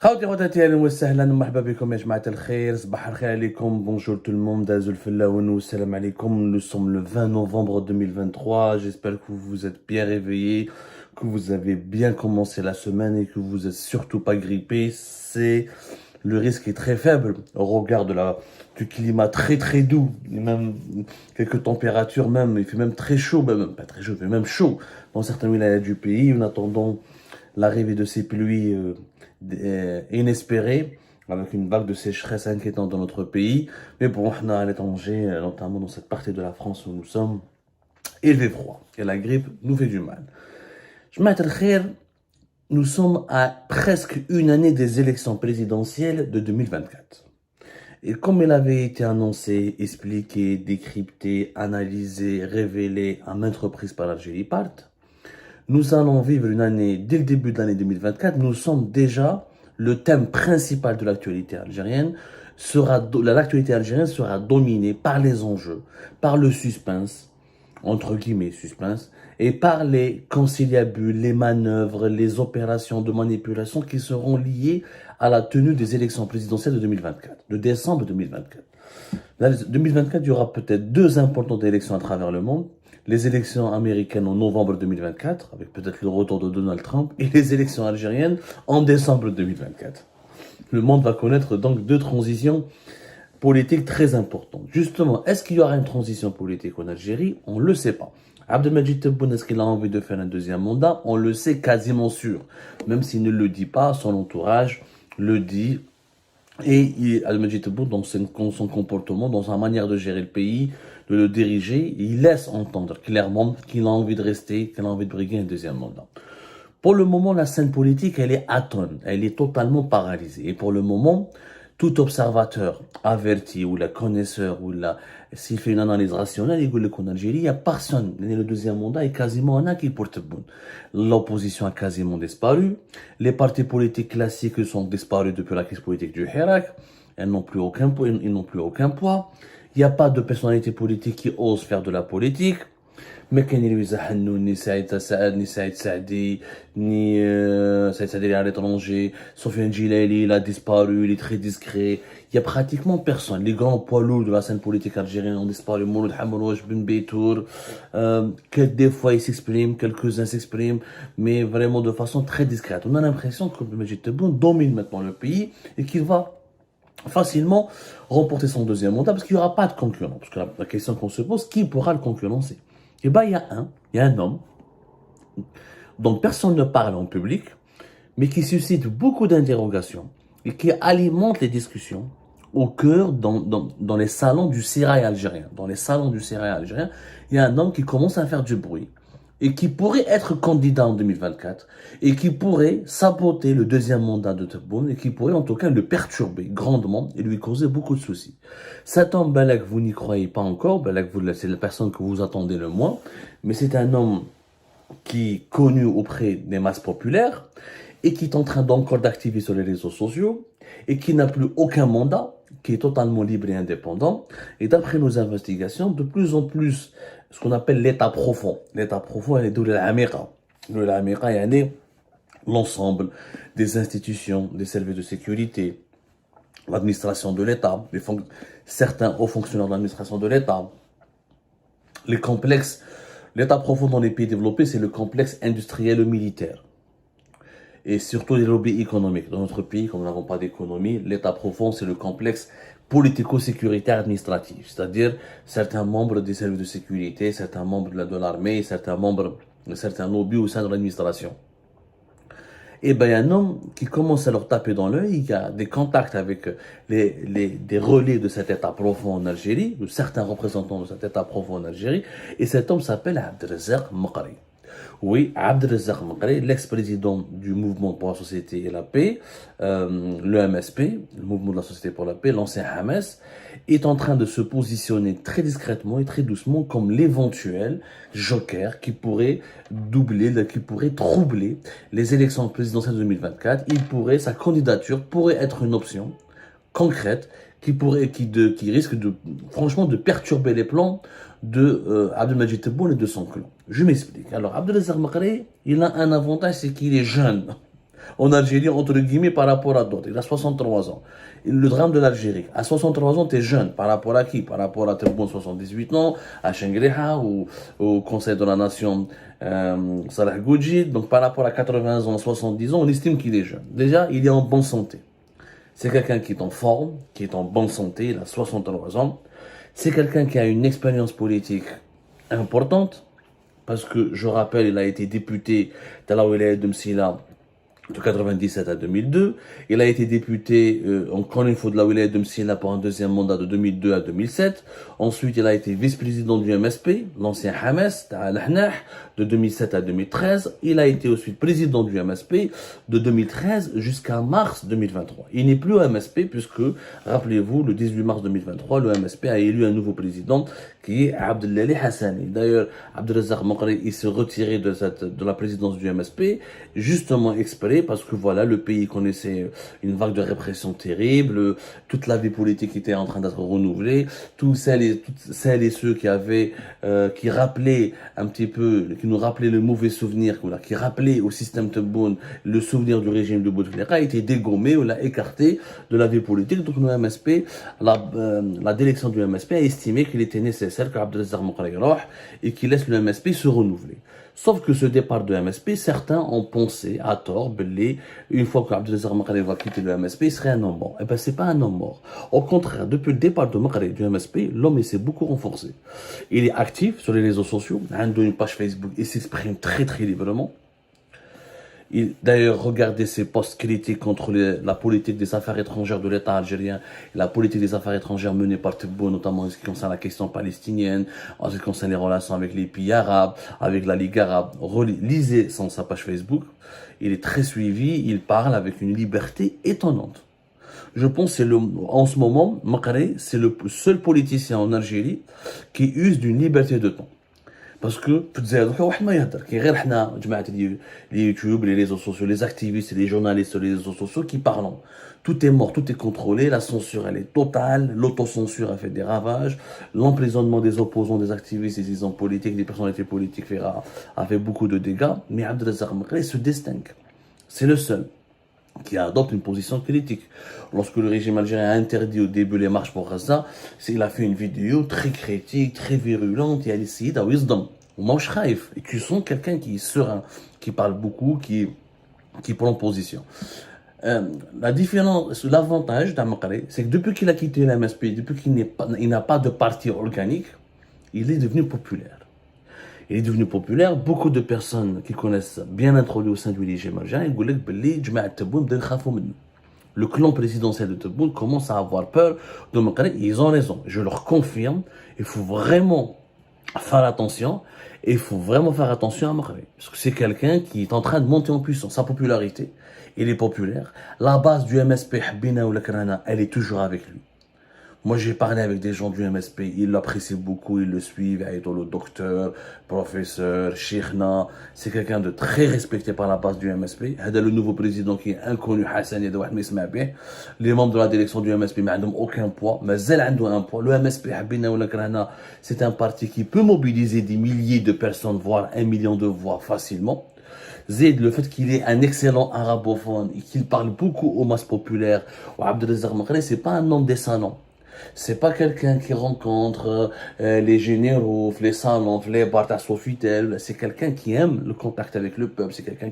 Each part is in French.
خوتي خواتاتي اهلا وسهلا ومرحبا بكم يا جماعة الخير. صباح الخير عليكم. Bonjour tout le monde. دازو الفلاون والسلام عليكم. Nous sommes le 20 novembre 2023. J'espère que vous vous êtes bien réveillés, que vous avez bien commencé la semaine et que vous êtes surtout pas grippés. Le risque est très faible au regard du climat très très doux, et même quelques températures même, il fait même très chaud, même pas très chaud, il fait même chaud dans certains villages du pays. En attendant l'arrivée de ces pluies inespérées, avec une vague de sécheresse inquiétante dans notre pays. Mais bon, on a à l'étranger, notamment dans cette partie de la France où nous sommes, il fait froid et la grippe nous fait du mal. Jamaat al-Khair, nous sommes à presque une année des élections présidentielles de 2024. Et comme il avait été annoncé, expliqué, décrypté, analysé, révélé à maintes reprises par l'Algérie Part, nous allons vivre une année, dès le début de l'année 2024, nous sommes déjà, le thème principal de l'actualité algérienne l'actualité algérienne sera dominée par les enjeux, par le suspense, entre guillemets suspense, et par les conciliabules, les manœuvres, les opérations de manipulation qui seront liées à la tenue des élections présidentielles de 2024, de décembre 2024. Là, 2024, il y aura peut-être deux importantes élections à travers le monde. Les élections américaines en novembre 2024, avec peut-être le retour de Donald Trump, et les élections algériennes en décembre 2024. Le monde va connaître donc deux transitions politiques très importantes. Justement, est-ce qu'il y aura une transition politique en Algérie? On ne le sait pas. Abdelmadjid Tebboune, est-ce qu'il a envie de faire un deuxième mandat? On le sait quasiment sûr. Même s'il ne le dit pas, son entourage le dit. Et Abdelmadjid Tebboune, dans son comportement, dans sa manière de gérer le pays, de le diriger, il laisse entendre clairement qu'il a envie de rester, qu'il a envie de briguer un deuxième mandat. Pour le moment, la scène politique, elle est atone, elle est totalement paralysée. Et pour le moment, tout observateur averti ou la connaisseur s'il fait une analyse rationnelle, il dit qu'en Algérie, il n'y a personne. Le deuxième mandat est quasiment un acquis pour Tebboune. L'opposition a quasiment disparu. Les partis politiques classiques sont disparus depuis la crise politique du Hirak. Ils n'ont plus aucun poids. Il n'y a pas de personnalité politique qui ose faire de la politique. ما كاين اللي يزحنوا ني سعيد سعد ني سعيد سعدي ني سعيد سعدي à l'étranger. Sofiane Djilali, il a disparu, il est très discret. Il y a pratiquement personne. Les grands poids lourds de la scène politique algérienne ont disparu. Mouloud Hamrouch, Ben Beitour, que des fois ils s'expriment, quelques-uns s'expriment, mais vraiment de façon très discrète. On a l'impression que Majid Tebboune domine maintenant le pays et qu'il va facilement remporter son deuxième mandat parce qu'il n'y aura pas de concurrent. Parce que la question qu'on se pose, qui pourra le concurrencer? Eh bien, il y a un homme dont personne ne parle en public, mais qui suscite beaucoup d'interrogations et qui alimente les discussions au cœur dans les salons du sérail algérien. Dans les salons du sérail algérien, il y a un homme qui commence à faire du bruit et qui pourrait être candidat en 2024 et qui pourrait saboter le deuxième mandat de Tebboune et qui pourrait en tout cas le perturber grandement et lui causer beaucoup de soucis. Cet homme, Balak, vous n'y croyez pas encore, Balak, c'est la personne que vous attendez le moins, mais c'est un homme qui est connu auprès des masses populaires et qui est en train encore d'activer sur les réseaux sociaux et qui n'a plus aucun mandat, qui est totalement libre et indépendant. Et d'après nos investigations, de plus en plus, ce qu'on appelle l'état profond. L'état profond, elle est de l'Amérique. L'Amérique, est l'ensemble des institutions, des services de sécurité, l'administration de l'État, certains hauts fonctionnaires de l'administration de l'État, les complexes. L'état profond dans les pays développés, c'est le complexe industriel et militaire. Et surtout les lobbies économiques. Dans notre pays, comme nous n'avons pas d'économie, l'état profond, c'est le complexe politico-sécuritaire administratif. C'est-à-dire certains membres des services de sécurité, certains membres de l'armée, certains lobbies au sein de l'administration. Et bien, il y a un homme qui commence à leur taper dans l'œil, il y a des contacts avec des relais de cet état profond en Algérie, de certains représentants de cet état profond en Algérie, et cet homme s'appelle Abdelrazak Maqri. Oui, Abdelrazak Maqri, l'ex-président du mouvement pour la société et la paix, le MSP, le mouvement de la société pour la paix, l'ancien Hamas, est en train de se positionner très discrètement et très doucement comme l'éventuel joker qui pourrait qui pourrait troubler les élections présidentielles de 2024. Sa candidature pourrait être une option concrète qui risque franchement de perturber les plans de Abdelmadjid Tebboune et de son clan. Je m'explique. Alors, Abdelazak Maqri, il a un avantage, c'est qu'il est jeune. en Algérie, entre guillemets, par rapport à d'autres. Il a 63 ans. Le drame de l'Algérie. À 63 ans, t'es jeune. Par rapport à qui? Par rapport à Tebboune, 78 ans, à Chengriha, ou au Conseil de la Nation, Salah Goudjid. Donc, par rapport à 80 ans, 70 ans, on estime qu'il est jeune. Déjà, il est en bonne santé. C'est quelqu'un qui est en forme, qui est en bonne santé, il a 63 ans. C'est quelqu'un qui a une expérience politique importante, parce que, je rappelle, il a été député de la wilaya de Msila de 97 à 2002. Il a été député, encore une fois, de la wilaya de Msila pour un deuxième mandat de 2002 à 2007. Ensuite, il a été vice-président du MSP, l'ancien Hamas, de 2007 à 2013. Il a été ensuite président du MSP de 2013 jusqu'à mars 2023. Il n'est plus au MSP puisque, rappelez-vous, le 18 mars 2023, le MSP a élu un nouveau président qui est Abdelali Hassani. D'ailleurs, Abdelrazak Mokri, il s'est retiré de la présidence du MSP, justement exprès parce que voilà, le pays connaissait une vague de répression terrible, toute la vie politique était en train d'être renouvelée, toutes celles et ceux qui avaient, qui rappelaient un petit peu, qui nous rappelaient le mauvais souvenir, qui rappelaient au système Tebboune le souvenir du régime de Bouteflika, a été dégommé ou l'a écarté de la vie politique. Donc le MSP, la direction du MSP a estimé qu'il était nécessaire qu'Abdelrazak Mokri roh et qu'il laisse le MSP se renouveler. Sauf que ce départ de MSP, certains ont pensé, à tort, une fois qu'Abdelrazak Mokri va quitter le MSP, il serait un homme mort. Eh ben, c'est pas un homme mort. Au contraire, depuis le départ de Mokri du MSP, l'homme s'est beaucoup renforcé. Il est actif sur les réseaux sociaux, il a une page Facebook, il s'exprime très très librement. D'ailleurs, regardez ses posts critiques contre la politique des affaires étrangères de l'État algérien, la politique des affaires étrangères menée par Tebboune, notamment en ce qui concerne la question palestinienne, en ce qui concerne les relations avec les pays arabes, avec la Ligue arabe. Lisez sa page Facebook. Il est très suivi, il parle avec une liberté étonnante. Je pense que en ce moment, Mokri, c'est le seul politicien en Algérie qui use d'une liberté de ton. Parce que, في الجزائر دوكا واحد ما يهدر كي غير حنا جماعة les YouTube, les réseaux sociaux, les activistes, les journalistes sur les réseaux sociaux qui parlent. Tout est mort, tout est contrôlé, la censure elle est totale, l'autocensure a fait des ravages, l'emprisonnement des opposants, des activistes, des hommes politiques, des personnalités politiques a fait beaucoup de dégâts, mais Abdelrazak Mokri se distingue. C'est le seul qui adopte une position critique. Lorsque le régime algérien a interdit au début les marches pour Gaza, il a fait une vidéo très critique, très virulente, et il a essayé d'awisdom, ou mauch khaif, et qui sont quelqu'un qui est serein, qui parle beaucoup, qui prend position. La différence, l'avantage d'Mokri, c'est que depuis qu'il a quitté la MSP, depuis qu'il n'a pas de parti organique, il est devenu populaire. Il est devenu populaire. Beaucoup de personnes qui connaissent bien introduit au sein du régime algérien, ils disent que le clan présidentiel de Tebboune commence à avoir peur de Mokri. Ils ont raison. Je leur confirme. Il faut vraiment faire attention. Et il faut vraiment faire attention à Mokri. Parce que c'est quelqu'un qui est en train de monter en puissance. Sa popularité, il est populaire. La base du MSP, Habina ou Lakrana, elle est toujours avec lui. Moi, j'ai parlé avec des gens du MSP, ils l'apprécient beaucoup, ils le suivent, le docteur, professeur, Cheikhna. C'est quelqu'un de très respecté par la base du MSP. Le nouveau président qui est inconnu, Hassan, les membres de la direction du MSP n'ont aucun poids, mais ils ont un poids. Le MSP, c'est un parti qui peut mobiliser des milliers de personnes, voire 1 million de voix facilement. Zaid, le fait qu'il est un excellent arabophone et qu'il parle beaucoup aux masses populaires, Abdelrazak Mokri, c'est pas un homme des salons. C'est pas quelqu'un qui rencontre les généraux, les salons, les bars à Sofitel. C'est quelqu'un qui aime le contact avec le peuple. C'est quelqu'un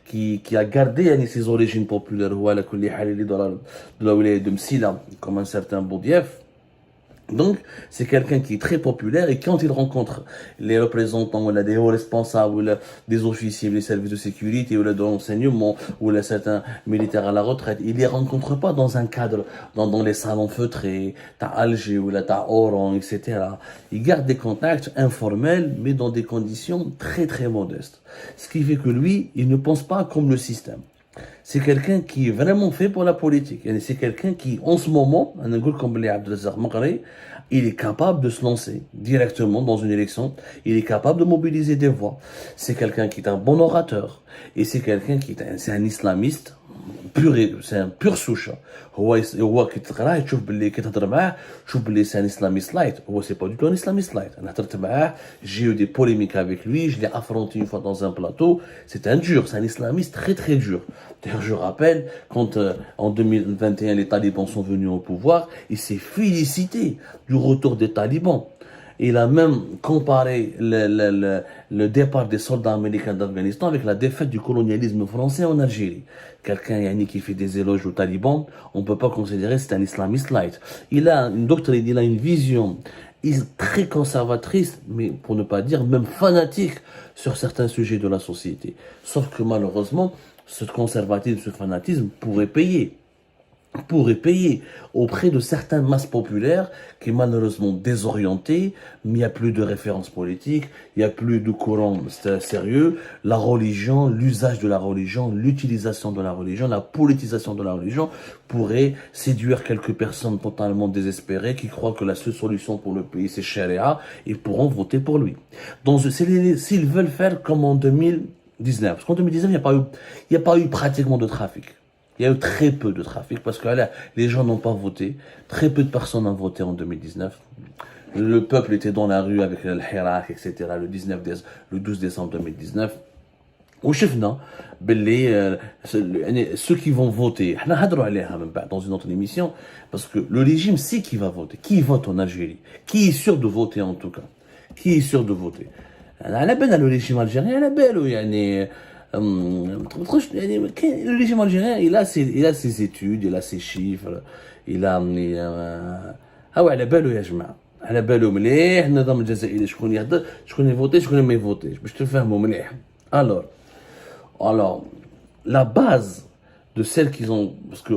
qui a gardé ses origines populaires. De la wilaya de Msila, comme un certain Boudief. Donc, c'est quelqu'un qui est très populaire et quand il rencontre les représentants ou des hauts responsables ou des officiers des services de sécurité ou de l'enseignement ou certains militaires à la retraite, il les rencontre pas dans un cadre, dans les salons feutrés, t'as Alger ou t'as Oran, etc. Il garde des contacts informels mais dans des conditions très très modestes. Ce qui fait que lui, il ne pense pas comme le système. C'est quelqu'un qui est vraiment fait pour la politique. C'est quelqu'un qui, en ce moment, comme Abdelrazak Mokri, il est capable de se lancer directement dans une élection. Il est capable de mobiliser des voix. C'est quelqu'un qui est un bon orateur. Et c'est quelqu'un c'est un islamiste c'est un pur souche. هو كي تقراه تشوف باللي كي تهضر معاه تشوف باللي c'est un islamiste light. هو c'est pas du tout un islamiste light. انا هضرت معاه, j'ai eu des polémiques avec lui, je l'ai affronté une fois dans un plateau. C'est un dur, c'est un islamiste très très dur. D'ailleurs, je rappelle, quand en 2021 les talibans sont venus au pouvoir, il s'est félicité du retour des talibans. Il a même comparé le départ des soldats américains d'Afghanistan avec la défaite du colonialisme français en Algérie. Quelqu'un Yanni, qui fait des éloges aux talibans, on ne peut pas considérer que c'est un islamiste light. Il a une doctrine, il a une vision très conservatrice, mais pour ne pas dire même fanatique sur certains sujets de la société. Sauf que malheureusement, ce conservatisme, ce fanatisme pourrait payer auprès de certaines masses populaires qui est malheureusement désorientées, mais il n'y a plus de références politiques, il n'y a plus de courant sérieux, la religion, l'usage de la religion, l'utilisation de la religion, la politisation de la religion pourrait séduire quelques personnes totalement désespérées qui croient que la seule solution pour le pays c'est Sharia et pourront voter pour lui. Donc s'ils veulent faire comme en 2019, parce qu'en 2019 il n'y a pas eu pratiquement de trafic. Il y a eu très peu de trafic parce que là, les gens n'ont pas voté. Très peu de personnes ont voté en 2019. Le peuple était dans la rue avec le Hirak, etc. le 12 décembre 2019. وشفنا باللي ceux qui vont voter احنا هضروا عليها من بعد dans une autre émission parce que le régime sait qui va voter, qui vote en Algérie, qui est sûr de voter en tout cas, qui est sûr de voter. على بالنا le régime algérien على باله يعني le régime algérien il a ses études, il a ses chiffres, il a هو على باله يا جماعه, على باله مليح النظام الجزائري شكون يهضر شكون يفوتي شكون ما يفوتيش باش تفهموا مليح. Alors, la base de celles qui ont, parce que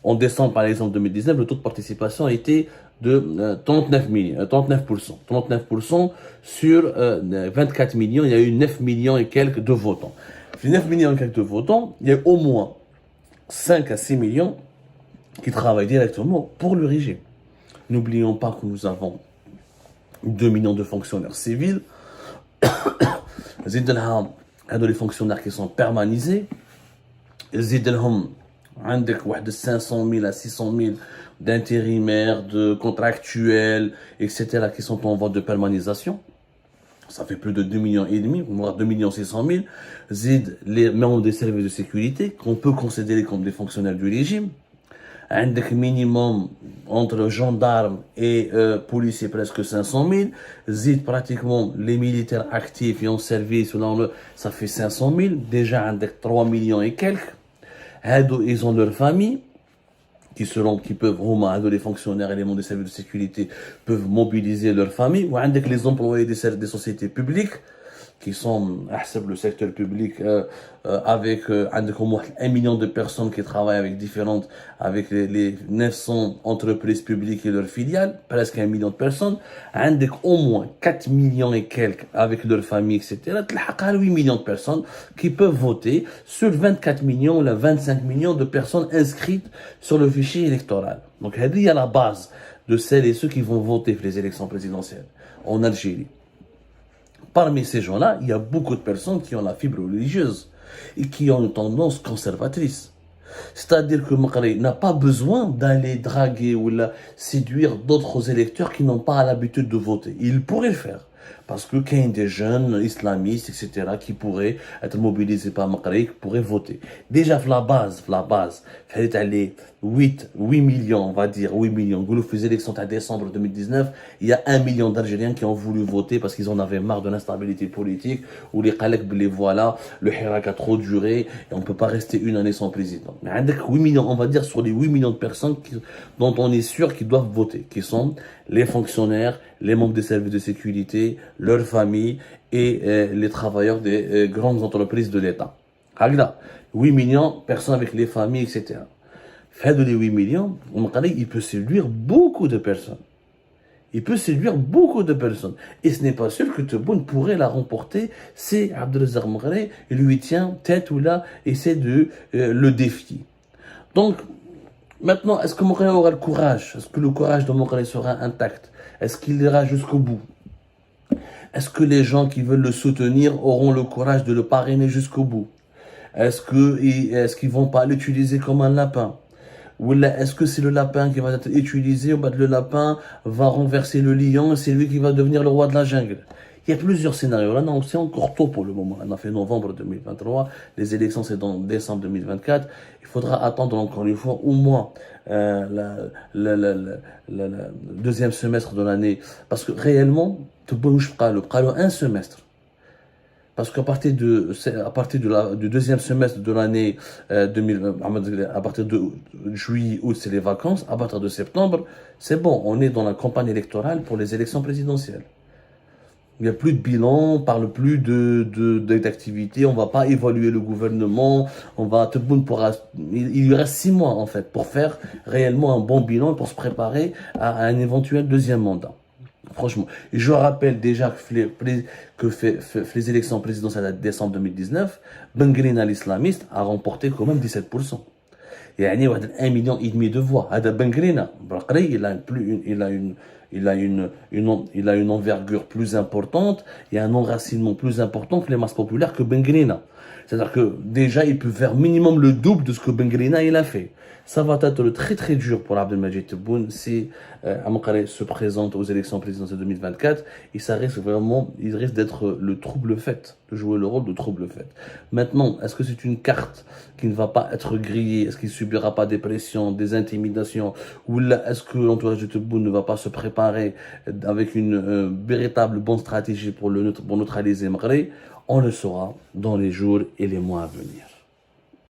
en décembre par exemple 2019, le taux de participation était de 39% sur 24 millions, il y a eu 9 millions et quelques de votants. Sur 9 millions et quelques de votants, il y a au moins 5 à 6 millions qui travaillent directement pour le régime. N'oublions pas que nous avons 2 millions de fonctionnaires civils. Les fonctionnaires qui sont permanisés. زيد لهم عندك واحد 500 000 à 600 000 d'intérimaires, de contractuels, etc. qui sont en voie de permanisation. Ça fait plus de 2 millions et demi, voire 2 millions 600 000. زيد les membres des services de sécurité qu'on peut considérer comme des fonctionnaires du régime. عندك minimum entre gendarmes et policiers presque 500 000. زيد pratiquement les militaires actifs et en service, ça fait 500 000. Déjà عندك 3 millions et quelques. Ils ont leur famille qui peuvent vraiment, les fonctionnaires et les membres des services de sécurité peuvent mobiliser leur famille. Ou عندك les employés des sociétés publiques qui sont le secteur public avec 1 million de personnes qui travaillent avec les 900 entreprises publiques et leurs filiales, presque 1 million de personnes, avec au moins 4 millions et quelques avec leurs familles, etc. 8 millions de personnes qui peuvent voter sur 24 millions ou 25 millions de personnes inscrites sur le fichier électoral. Donc, il y a la base de celles et ceux qui vont voter pour les élections présidentielles en Algérie. Parmi ces gens-là, il y a beaucoup de personnes qui ont la fibre religieuse et qui ont une tendance conservatrice. C'est-à-dire que Makhari n'a pas besoin d'aller draguer ou séduire d'autres électeurs qui n'ont pas l'habitude de voter. Il pourrait le faire. Parce que qu'il y a des jeunes islamistes, etc., qui pourraient être mobilisés par Makhari, qui pourraient voter. Déjà, la base, il fallait aller 8 millions, on va dire, 8 millions. Vous les élections en décembre 2019, il y a 1 million d'Algériens qui ont voulu voter parce qu'ils en avaient marre de l'instabilité politique, ou les Khalek, les voilà, le Hirak a trop duré, et on ne peut pas rester une année sans président. Mais avec 8 millions, on va dire, sur les 8 millions de personnes dont on est sûr qu'ils doivent voter, qui sont les fonctionnaires, les membres des services de sécurité, leurs familles et les travailleurs des grandes entreprises de l'État. 8 millions de personnes avec les familles, etc. Fait de les 8 millions, il peut séduire beaucoup de personnes. Il peut séduire beaucoup de personnes. Et ce n'est pas sûr que Tebboune pourrait la remporter. C'est Abdelazar Mghari, il lui tient tête ou là, essaie de le défier. Donc, maintenant, est-ce que Mghari aura le courage? Est-ce que le courage de Mghari sera intact? Est-ce qu'il ira jusqu'au bout? Est-ce que les gens qui veulent le soutenir auront le courage de le parrainer jusqu'au bout? Est-ce qu'ils vont pas l'utiliser comme un lapin? Ou est-ce que c'est le lapin qui va être utilisé, ou bien le lapin va renverser le lion et c'est lui qui va devenir le roi de la jungle? Il y a plusieurs scénarios. Là, non, c'est encore tôt pour le moment. On a fait novembre 2023. Les élections, c'est dans décembre 2024. Il faudra attendre encore une fois au moins le deuxième semestre de l'année. Parce que réellement, tu peux un semestre. Parce qu'à partir du deuxième semestre de l'année 2000, à partir de juillet, août, c'est les vacances. À partir de septembre, c'est bon. On est dans la campagne électorale pour les élections présidentielles. Il n'y a plus de bilan, on parle plus d'activité, on va pas évaluer le gouvernement, il lui reste 6 mois en fait pour faire réellement un bon bilan, pour se préparer à un éventuel deuxième mandat. Franchement. Et je rappelle déjà que les élections présidentielles de décembre 2019, Ben Grina l'islamiste a remporté quand même 17%. يعني واحد 1,5 million de voix. هذا Ben Grina. Il a une envergure plus importante, il y a un enracinement plus important que les masses populaires que Ben Grina. C'est-à-dire que déjà, il peut faire minimum le double de ce que Ben Grina il a fait. Ça va être très très dur pour Abdelmajid Tebboune si Amokare se présente aux élections présidentielles 2024. Et ça risque vraiment, il risque d'être le trouble fait, de jouer le rôle de trouble fait. Maintenant, est-ce que c'est une carte qui ne va pas être grillée? Est-ce qu'il ne subira pas des pressions, des intimidations? Ou est-ce que l'entourage de Tebboune ne va pas se préparer avec une véritable bonne stratégie pour neutraliser Maghreb? On le saura dans les jours et les mois à venir.